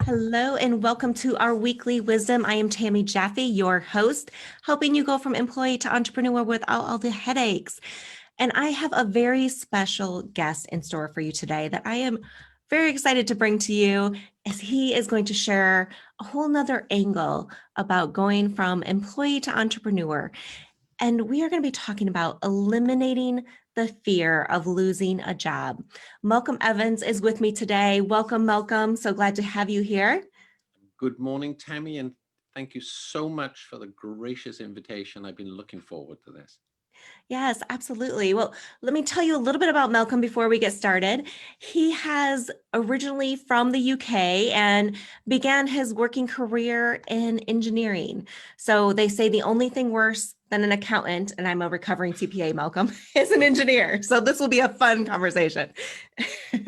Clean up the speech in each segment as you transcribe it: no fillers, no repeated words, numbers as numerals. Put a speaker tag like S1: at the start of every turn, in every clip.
S1: Hello and welcome to our weekly wisdom. I am Tammy Jaffe, your host, helping you go from employee to entrepreneur without all the headaches. And I have a very special guest in store for you today that I am very excited to bring to you, as he is going to share a whole nother angle about going from employee to entrepreneur. And we are going to be talking about eliminating the fear of losing a job. Malcolm Evans is with me today. Welcome, Malcolm. So glad to have you here.
S2: Good morning, Tammy, and thank you so much for the gracious invitation. I've been looking forward to this.
S1: Yes, absolutely. Well, let me tell you a little bit about Malcolm before we get started. He has originally from the UK and began his working career in engineering. So they say the only thing worse than an accountant, and I'm a recovering CPA, Malcolm, is an engineer. So this will be a fun conversation.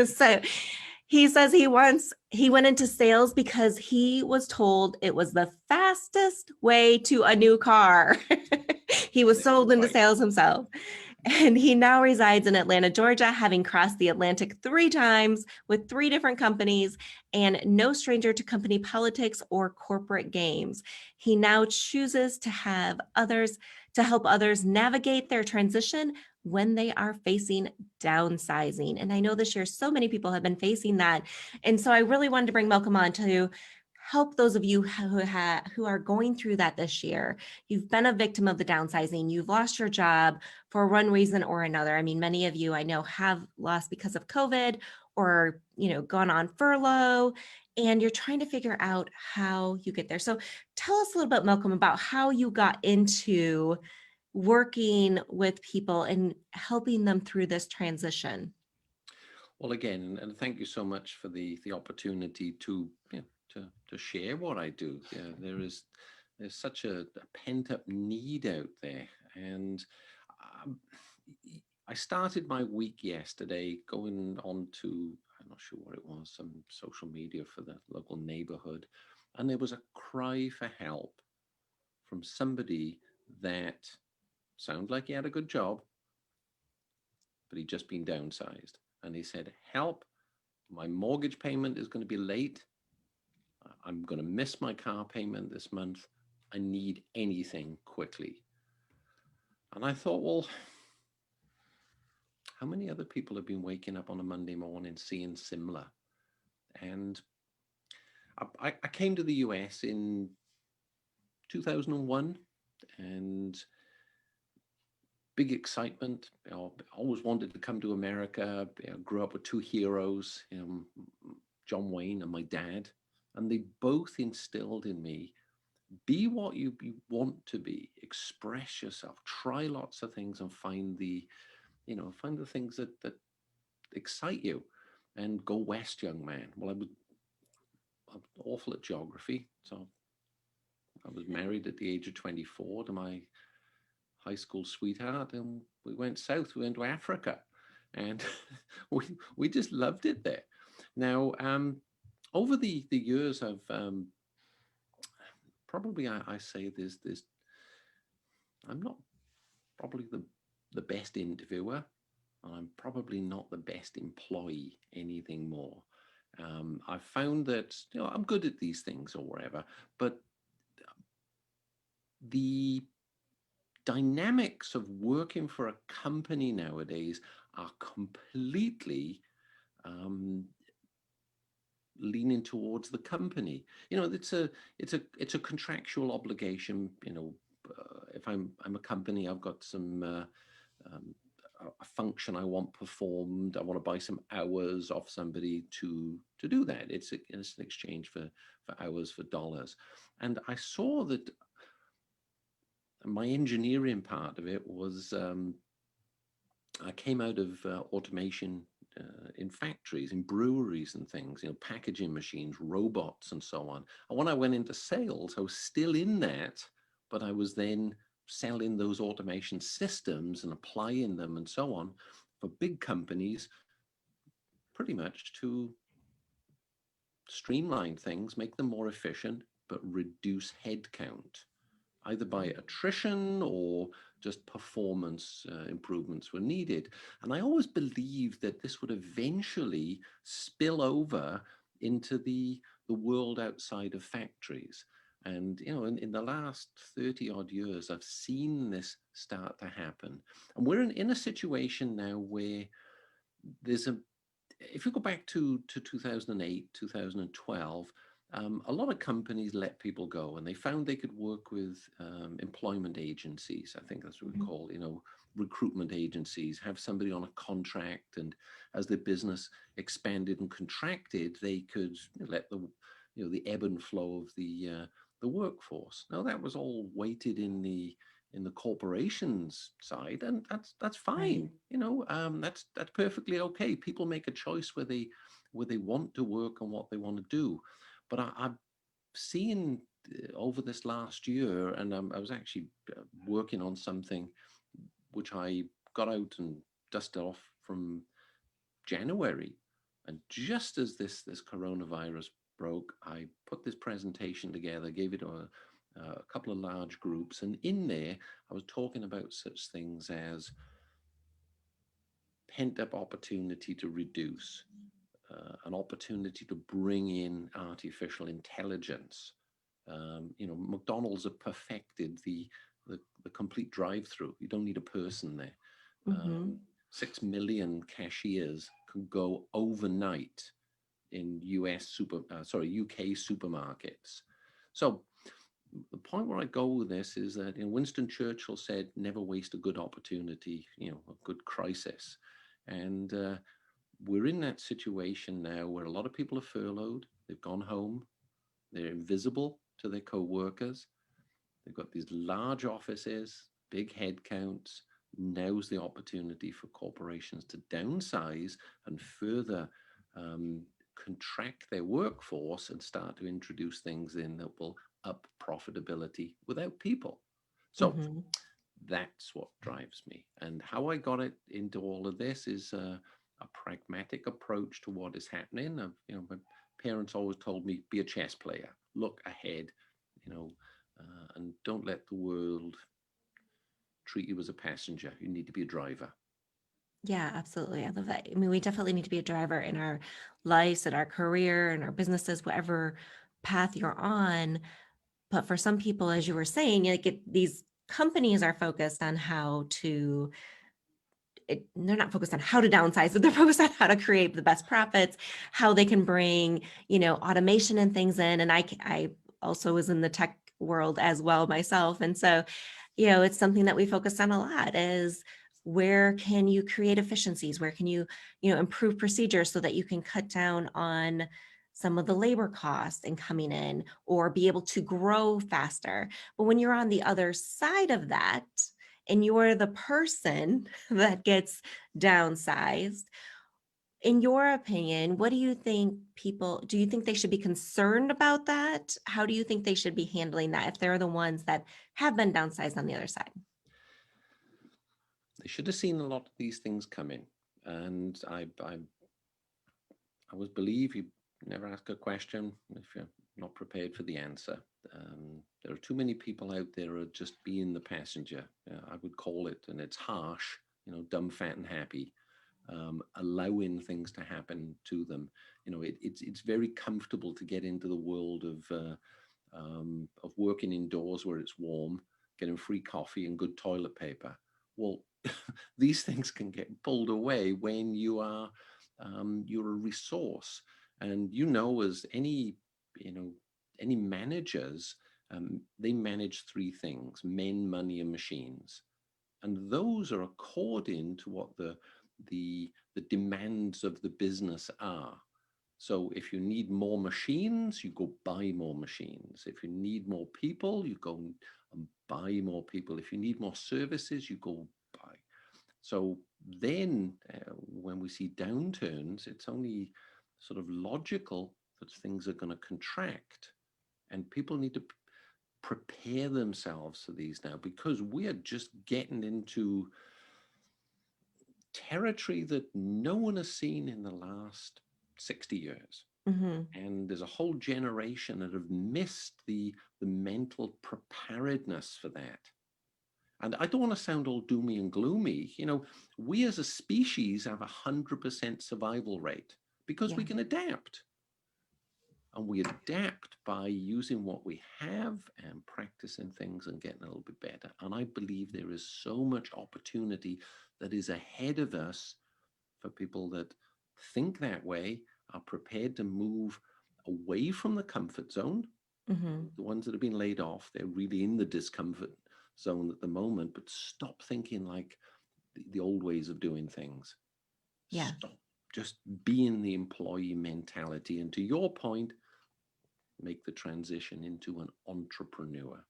S1: So he says he went into sales because he was told it was the fastest way to a new car. He was sold into
S2: Right.
S1: sales himself. And he now resides in Atlanta, Georgia, having crossed the Atlantic 3 times with 3 different companies and no stranger to company politics or corporate games. He now chooses to help others navigate their transition when they are facing downsizing. And I know this year so many people have been facing that. And so I really wanted to bring Malcolm on to help those of you who are going through that this year. You've been a victim of the downsizing. You've lost your job for one reason or another. I mean, many of you I know have lost because of COVID or, gone on furlough, and you're trying to figure out how you get there. So tell us a little bit, Malcolm, about how you got into working with people and helping them through this transition.
S2: Well, again, and thank you so much for the opportunity to to share what I do. Yeah, there's such a pent up need out there, and um, I started my week yesterday going on to, I'm not sure what it was, some social media for the local neighborhood, and there was a cry for help from somebody that sounded like he had a good job, but he'd just been downsized. And he said, help, my mortgage payment is going to be late. I'm going to miss my car payment this month. I need anything quickly. And I thought, well, how many other people have been waking up on a Monday morning seeing similar? And I came to the US in 2001, and big excitement. Always wanted to come to America. Grew up with 2 heroes, John Wayne and my dad, and they both instilled in me: be what you want to be, express yourself, try lots of things, and find the things that excite you, and go west, young man. Well, I'm awful at geography, so I was married at the age of 24 to my high school sweetheart, and we went south. We went to Africa, and we just loved it there. Now, over the years, I've probably I say there's I'm not probably the best interviewer, and I'm probably not the best employee anything more. I've found that I'm good at these things or whatever, but the dynamics of working for a company nowadays are completely um, leaning towards the company. It's a contractual obligation. If I'm a company, I've got some um, a function I want performed. I want to buy some hours off somebody to do that. It's an exchange for hours for dollars. And I saw that my engineering part of it was I came out of automation in factories, in breweries and things, packaging machines, robots, and so on. And when I went into sales, I was still in that, but I was then selling those automation systems and applying them and so on for big companies, pretty much to streamline things, make them more efficient, but reduce headcount, either by attrition or just performance improvements were needed. And I always believed that this would eventually spill over into the the world outside of factories. And, in the last 30 odd years, I've seen this start to happen. And we're in a situation now where there's if you go back to 2008, 2012, a lot of companies let people go, and they found they could work with employment agencies. I think that's what we
S1: Mhm.
S2: call, recruitment agencies, have somebody on a contract, and as their business expanded and contracted, they could let the ebb and flow of the workforce. Now that was all weighted in the corporations side, and that's
S1: Right.
S2: fine. That's perfectly okay. People make a choice where they want to work and what they want to do. But I've seen over this last year, and I was actually working on something which I got out and dusted off from January, and just as this coronavirus broke, I put this presentation together, gave it a couple of large groups, and in there I was talking about such things as pent up opportunity to reduce, an opportunity to bring in artificial intelligence. McDonald's have perfected the complete drive-through. You don't need a person there.
S1: Hmm.
S2: 6 million cashiers can go overnight in UK supermarkets. So the point where I go with this is that Winston Churchill said, "Never waste a good opportunity, a good crisis," and we're in that situation now where a lot of people are furloughed. They've gone home. They're invisible to their co-workers. They've got these large offices, big headcounts. Now's the opportunity for corporations to downsize and further contract their workforce and start to introduce things in that will up profitability without people. So
S1: Hmm.
S2: that's what drives me. And how I got it into all of this is a pragmatic approach to what is happening. My parents always told me, be a chess player, look ahead, you know, and don't let the world treat you as a passenger. You need to be a driver.
S1: Yeah, absolutely. I love that. I mean, we definitely need to be a driver in our lives, in our career, in our businesses, whatever path you're on. But for some people, as you were saying, these companies are focused on they're not focused on how to downsize, but they're focused on how to create the best profits, how they can bring, automation and things in. And I also was in the tech world as well myself. And so, it's something that we focus on a lot is where can you create efficiencies? Where can you, improve procedures so that you can cut down on some of the labor costs and coming in or be able to grow faster. But when you're on the other side of that, and you're the person that gets downsized, in your opinion, what do you think do you think they should be concerned about that? How do you think they should be handling that if they're the ones that have been downsized on the other side?
S2: They should have seen a lot of these things coming. And I always believe you never ask a question if you're not prepared for the answer. There are too many people out there who are just being the passenger. I would call it, and it's harsh, dumb, fat, and happy, allowing things to happen to them. It's very comfortable to get into the world of working indoors where it's warm, getting free coffee and good toilet paper. Well, these things can get pulled away when you're a resource, and as any managers, they manage three things: men, money, and machines, and those are according to what the demands of the business are. So if you need more machines, you go buy more machines. If you need more people, you go and buy more people. If you need more services, you go buy. So then, when we see downturns, it's only sort of logical that things are going to contract, and people need to prepare themselves for these now, because we are just getting into territory that no one has seen in the last 60 years.
S1: Hmm.
S2: And there's a whole generation that have missed the mental preparedness for that. And I don't want to sound all doomy and gloomy. We as a species have 100% survival rate because we
S1: Yeah.
S2: can adapt. and we adapt by using what we have and practicing things and getting a little bit better. And I believe there is so much opportunity that is ahead of us for people that think that way, are prepared to move away from the comfort zone.
S1: Hmm.
S2: The ones that have been laid off, they're really in the discomfort zone at the moment, but stop thinking like the old ways of doing things.
S1: Yeah.
S2: Stop just being the employee mentality. And to your point, make the transition into an entrepreneur.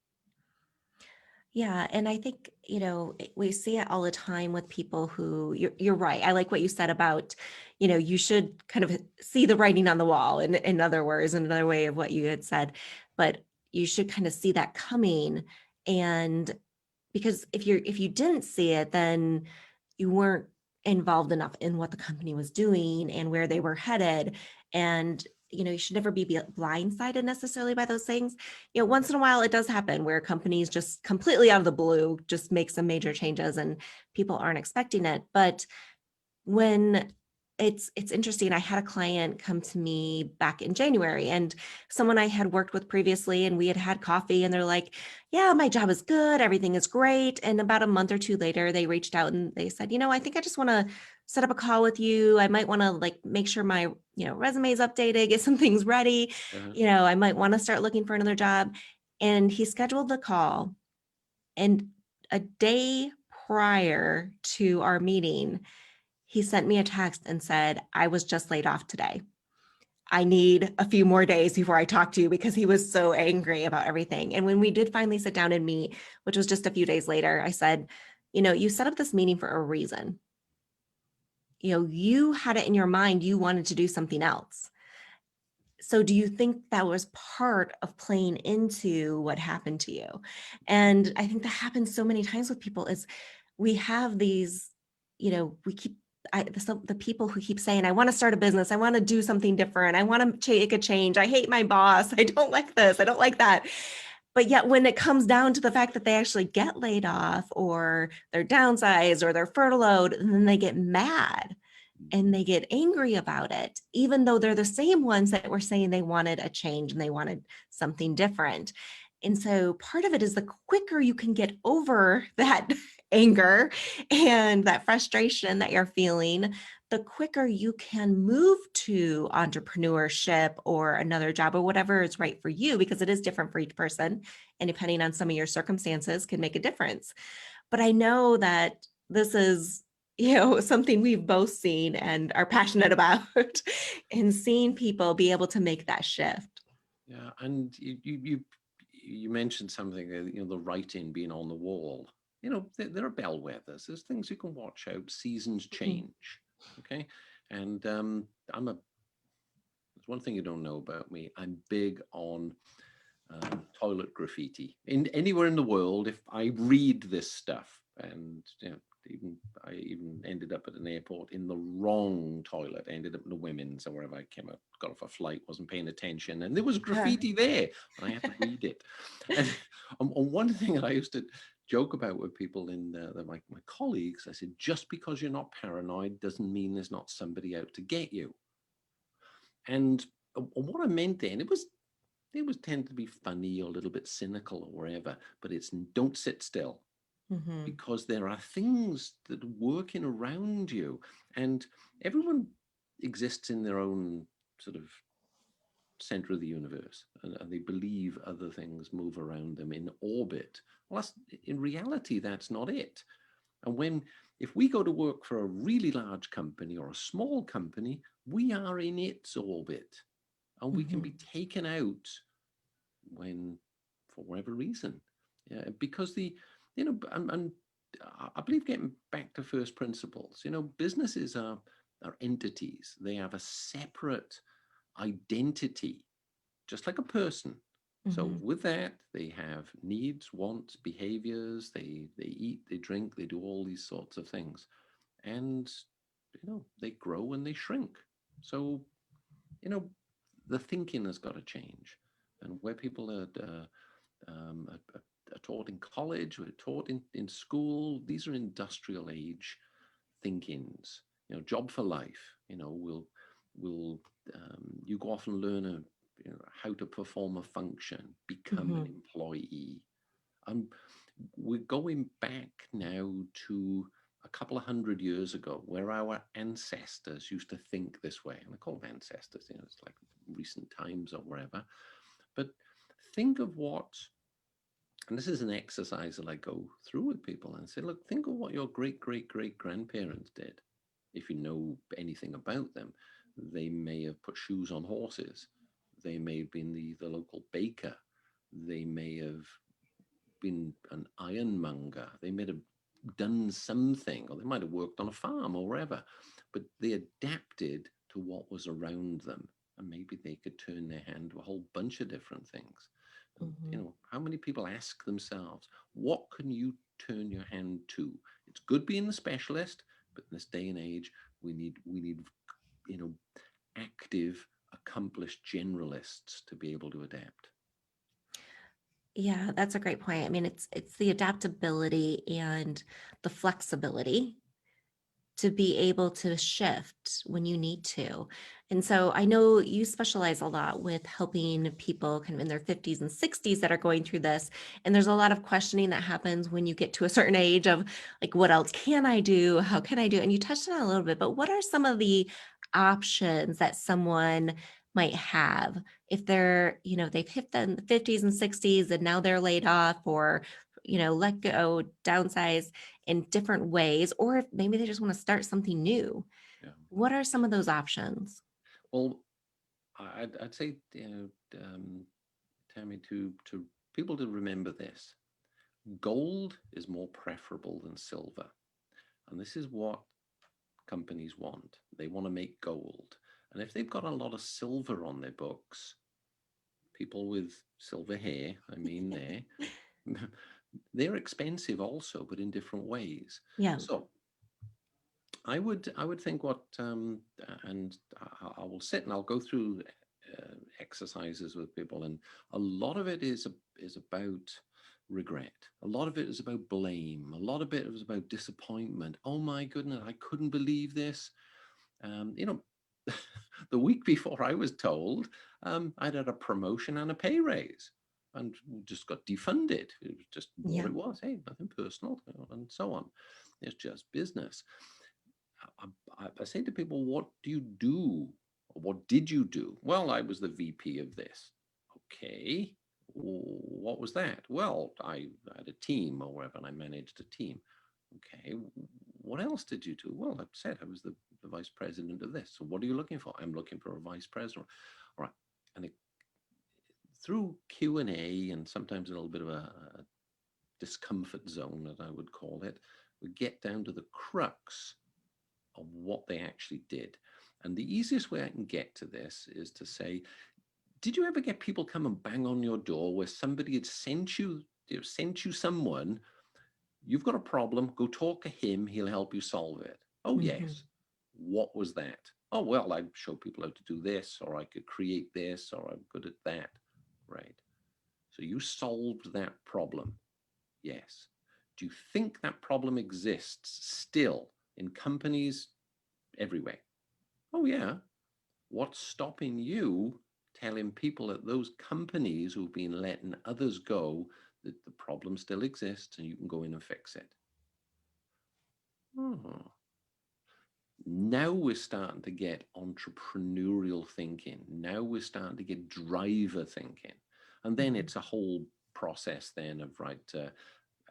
S1: Yeah, and I think, we see it all the time with people who you're right. I like what you said about, you should kind of see the writing on the wall, in other words, in another way of what you had said, but you should kind of see that coming. And because if you didn't see it, then you weren't involved enough in what the company was doing and where they were headed. And you should never be blindsided necessarily by those things. Once in a while it does happen where companies just completely out of the blue just make some major changes and people aren't expecting it. But when it's interesting, I had a client come to me back in January, and someone I had worked with previously, and we had coffee, and they're like, yeah, my job is good, everything is great. And about a month or two later they reached out and they said, I think I just want to set up a call with you. I might want to like make sure my resume is updated, get some things ready.
S2: Uh,
S1: I might want to start looking for another job. And he scheduled the call, and a day prior to our meeting he sent me a text and said, I was just laid off today. I need a few more days before I talk to you, because he was so angry about everything. And when we did finally sit down and meet, which was just a few days later, I said, you set up this meeting for a reason. You had it in your mind, you wanted to do something else. So do you think that was part of playing into what happened to you? And I think that happens so many times with people is we have these, we keep the people who keep saying, I want to start a business, I want to do something different, I want to make a change, I hate my boss, I don't like this, I don't like that. But yet when it comes down to the fact that they actually get laid off or they're downsized or they're furloughed, and then they get mad and they get angry about it, even though they're the same ones that were saying they wanted a change and they wanted something different. And so part of it is the quicker you can get over that anger and that frustration that you're feeling, the quicker you can move to entrepreneurship or another job or whatever is right for you, because it is different for each person. And depending on some of your circumstances can make a difference. But I know that this is, something we've both seen and are passionate about and seeing people be able to make that shift.
S2: yeah, and you mentioned something, the writing being on the wall. There are bellwethers. There's things you can watch out. Seasons
S1: Mhm.
S2: change, okay? And there's one thing you don't know about me. I'm big on toilet graffiti. Anywhere in the world, if I read this stuff, and I even ended up at an airport in the wrong toilet. I ended up in the women's or wherever I came up, got off a flight, wasn't paying attention, and there was
S1: Yeah.
S2: graffiti there, and I had to read it. And on one thing that I used to joke about with people my colleagues, I said, just because you're not paranoid doesn't mean there's not somebody out to get you. And what I meant then, it was tend to be funny or a little bit cynical or whatever, but it's don't sit still,
S1: Hmm.
S2: because there are things that are working around you, and everyone exists in their own sort of center of the universe, and they believe other things move around them in orbit. Well, in reality, that's not it. And if we go to work for a really large company or a small company, we are in its orbit, and we can
S1: Hmm.
S2: be taken out when, for whatever reason, yeah, because and I believe, getting back to first principles, businesses are entities. They have a separate identity, just like a person. So
S1: Hmm.
S2: with that, they have needs, wants, behaviors. They eat, they drink, they do all these sorts of things, and they grow and they shrink. So you know the thinking has got to change, and where people are taught in college, we're taught in school. These are industrial age thinkings. Job for life. Will you go off and learn how to perform a function, become an
S1: Mhm.
S2: employee. And we're going back now to a couple of hundred years ago where our ancestors used to think this way. And I call them ancestors, it's like recent times or wherever. But think of what, and this is an exercise that I go through with people and say, look, think of what your great, great, great grandparents did. If you know anything about them, they may have put shoes on horses. They may have been the local baker. They may have been an ironmonger. They may have done something, or they might have worked on a farm or wherever, but they adapted to what was around them. And maybe they could turn their hand to a whole bunch of different things. And,
S1: Mhm.
S2: how many people ask themselves, what can you turn your hand to? It's good being the specialist, but in this day and age, we need, you know, active, accomplished generalists to be able to adapt.
S1: Yeah, that's a great point. I mean, it's the adaptability and the flexibility to be able to shift when you need to. And so I know you specialize a lot with helping people kind of in their 50s and 60s that are going through this. And there's a lot of questioning that happens when you get to a certain age of like, what else can I do? How can I do? And you touched on it a little bit, but what are some of the options that someone might have if they're, they've hit the 50s and 60s and now they're laid off or, let go, downsize in different ways, or if maybe they just want to start something new.
S2: Yeah.
S1: What are some of those options?
S2: Well, I'd say, Tammy, to people to remember this: gold is more preferable than silver, and this is what companies want. They want to make gold, and if they've got a lot of silver on their books, people with silver hair, I mean, they're expensive also, but in different ways.
S1: Yeah.
S2: So I would think what and I will sit and I'll go through exercises with people, and a lot of it is about regret. A lot of it is about blame. A lot of it is about disappointment. Oh my goodness, I couldn't believe this. Um, you know, the week before I was told I'd had a promotion and a pay raise, and just got defunded. It was just what
S1: Yeah.
S2: it was. Hey, nothing personal, and so on. It's just business. I say to people, what do you do? What did you do? Well, I was the VP of this. Okay. What was that? Well, I had a team or whatever, and I managed a team. Okay. What else did you do? Well, I said I was the vice president of this. So what are you looking for? I'm looking for a vice president. All right. And through Q&A and sometimes a little bit of a discomfort zone, as I would call it, we get down to the crux of what they actually did. And the easiest way I can get to this is to say, did you ever get people come and bang on your door where somebody had sent you someone, you've got a problem, go talk to him, he'll help you solve it? Oh,
S1: Hmm.
S2: yes. What was that? Oh, well, I show people how to do this, or I could create this, or I'm good at that. Right. So you solved that problem. Yes. Do you think that problem exists still in companies everywhere? Oh, yeah. What's stopping you telling people at those companies who've been letting others go that the problem still exists and you can go in and fix it? Oh. Now we're starting to get entrepreneurial thinking. Now we're starting to get driver thinking. And then
S1: Hmm.
S2: it's a whole process then of, right,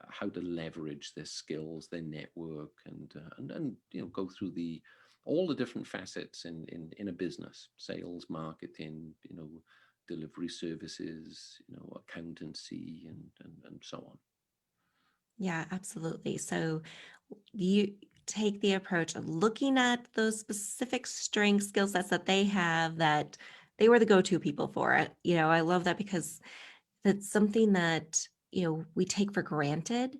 S2: how to leverage their skills, their network, and go through the all the different facets in a business: sales, marketing, delivery services, accountancy, and so on.
S1: Yeah, absolutely. So you take the approach of looking at those specific strengths, skill sets that they have that they were the go-to people for it. I love that because that's something that, we take for granted.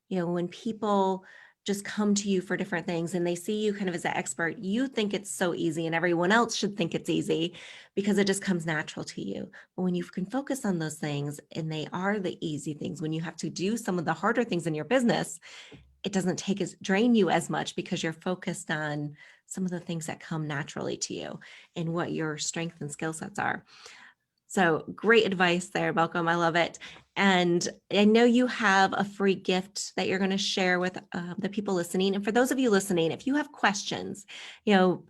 S1: When people just come to you for different things and they see you kind of as an expert, you think it's so easy and everyone else should think it's easy because it just comes natural to you. But when you can focus on those things and they are the easy things, when you have to do some of the harder things in your business, it doesn't drain you as much because you're focused on some of the things that come naturally to you and what your strengths and skill sets are. So great advice there, Malcolm. I love it. And I know you have a free gift that you're going to share with the people listening. And for those of you listening, if you have questions,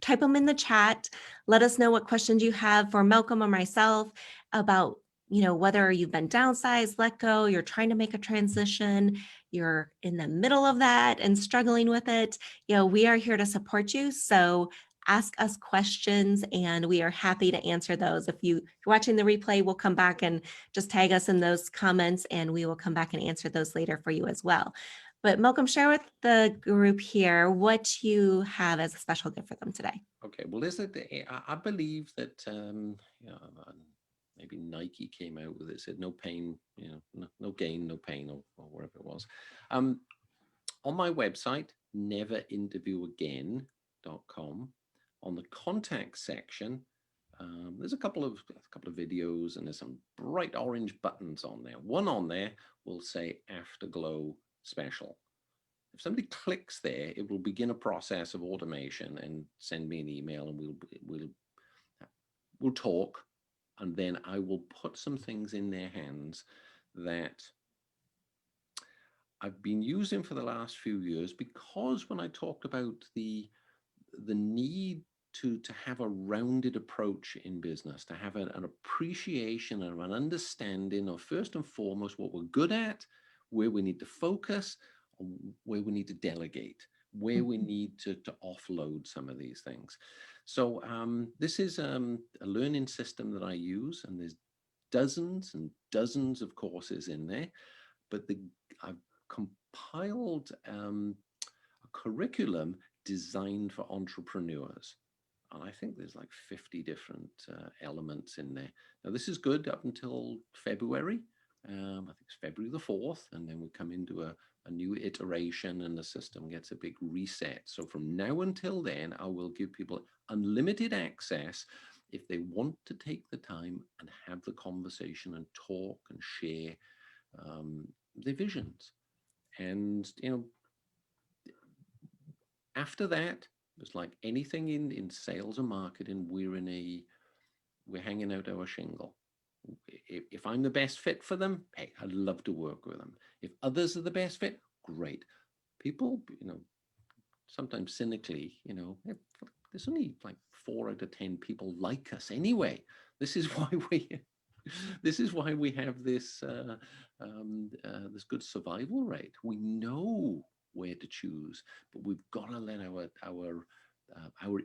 S1: type them in the chat. Let us know what questions you have for Malcolm or myself about, whether you've been downsized, let go, you're trying to make a transition, you're in the middle of that and struggling with it. We are here to support you. So ask us questions and we are happy to answer those. If you're watching the replay, we'll come back and just tag us in those comments and we will come back and answer those later for you as well. But Malcolm, share with the group here what you have as a special gift for them today.
S2: Okay, well, I believe that maybe Nike came out with it, said no pain, no gain, no pain, or whatever it was. On my website, neverinterviewagain.com, on the contact section, there's a couple of videos and there's some bright orange buttons on there. One on there will say Afterglow Special. If somebody clicks there, it will begin a process of automation and send me an email, and we'll talk, and then I will put some things in their hands that I've been using for the last few years, because when I talked about the need to have a rounded approach in business, to have an appreciation and an understanding of, first and foremost, what we're good at, where we need to focus, where we need to delegate, where we need to offload some of these things. So this is a learning system that I use, and there's dozens and dozens of courses in there, but I've compiled a curriculum designed for entrepreneurs. And I think there's like 50 different elements in there. Now, this is good up until February. I think it's February the 4th, and then we come into a new iteration and the system gets a big reset. So from now until then, I will give people unlimited access if they want to take the time and have the conversation and talk and share their visions. And, after that, it's like anything in sales and marketing, we're hanging out our shingle. If I'm the best fit for them, hey, I'd love to work with them. If others are the best fit, great. People, sometimes cynically, there's only like 4 out of 10 people like us anyway. This is why we have this this good survival rate. We know where to choose, but we've got to let our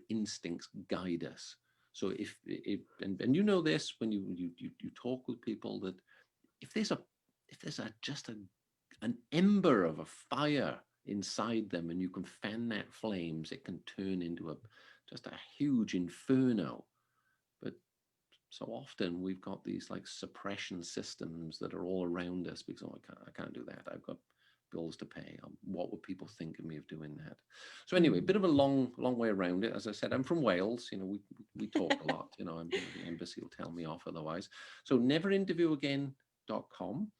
S2: instincts guide us. So if and you know this when you talk with people, that if there's just an ember of a fire inside them and you can fan that flames, it can turn into just a huge inferno. But so often we've got these like suppression systems that are all around us because I can't do that. I've got bills to pay. What would people think of me of doing that? So anyway, a bit of a long way around it. As I said, I'm from Wales. We talk a lot. The embassy will tell me off otherwise. So neverinterviewagain.com.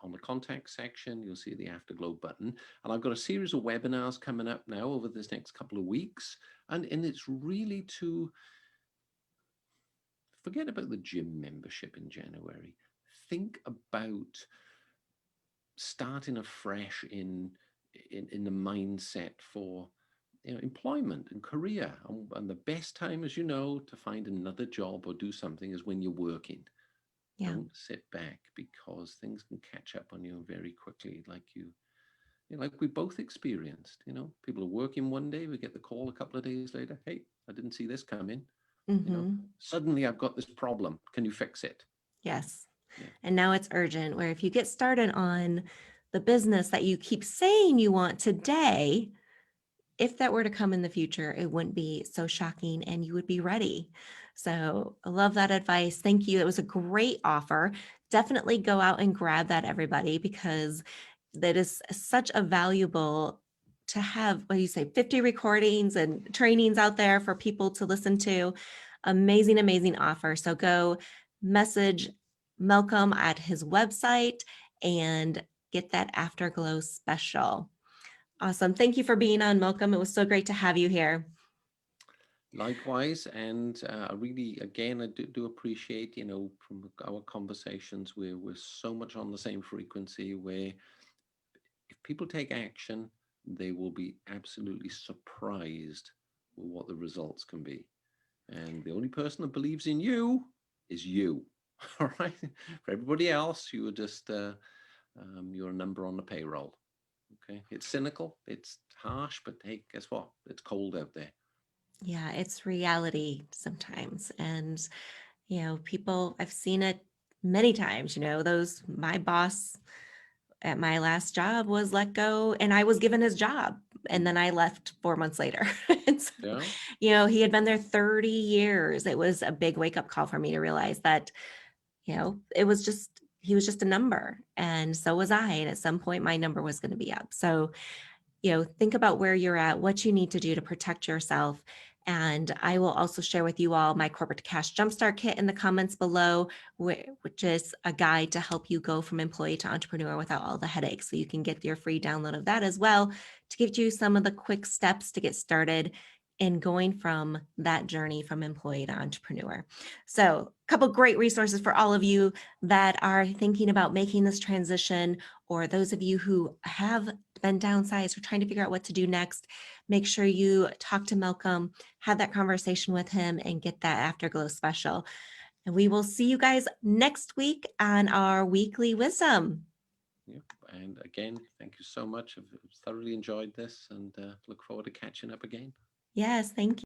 S2: On the contact section, you'll see the Afterglow button. And I've got a series of webinars coming up now over this next couple of weeks. And it's really to forget about the gym membership in January. Think about starting afresh in the mindset for employment and career. And the best time, as you know, to find another job or do something is when you're working. Yeah. Don't sit back, because things can catch up on you very quickly, like like we both experienced. People are working one day, we get the call a couple of days later, hey, I didn't see this coming. Suddenly I've got this problem. Can you fix it?
S1: Yes. Yeah. And now it's urgent, where if you get started on the business that you keep saying you want today, if that were to come in the future, it wouldn't be so shocking and you would be ready. So I love that advice. Thank you. It was a great offer. Definitely go out and grab that, everybody, because that is such a valuable to have, 50 recordings and trainings out there for people to listen to. Amazing, amazing offer. So go message Malcolm at his website and get that Afterglow special. Awesome. Thank you for being on, Malcolm. It was so great to have you here.
S2: Likewise, and I really, again, I do appreciate, from our conversations, we're so much on the same frequency where if people take action, they will be absolutely surprised with what the results can be. And the only person that believes in you is you. All right. For everybody else, you are just you're a number on the payroll. Okay. It's cynical, it's harsh, but hey, guess what? It's cold out there.
S1: Yeah, it's reality sometimes. And, people, I've seen it many times, my boss at my last job was let go and I was given his job. And
S2: Mm.
S1: then I left 4 months later. And so,
S2: Yeah.
S1: he had been there 30 years. It was a big wake up call for me to realize that, he was just a number. And so was I. And at some point, my number was going to be up. So, think about where you're at, what you need to do to protect yourself. And I will also share with you all my corporate cash jumpstart kit in the comments below, which is a guide to help you go from employee to entrepreneur without all the headaches. So you can get your free download of that as well to give you some of the quick steps to get started in going from that journey from employee to entrepreneur. So, a couple great resources for all of you that are thinking about making this transition, or those of you who have been downsized or trying to figure out what to do next. Make sure you talk to Malcolm, have that conversation with him, and get that Afterglow special. And we will see you guys next week on our weekly wisdom.
S2: Yeah. And again, thank you so much. I've thoroughly enjoyed this and look forward to catching up again.
S1: Yes, thank you.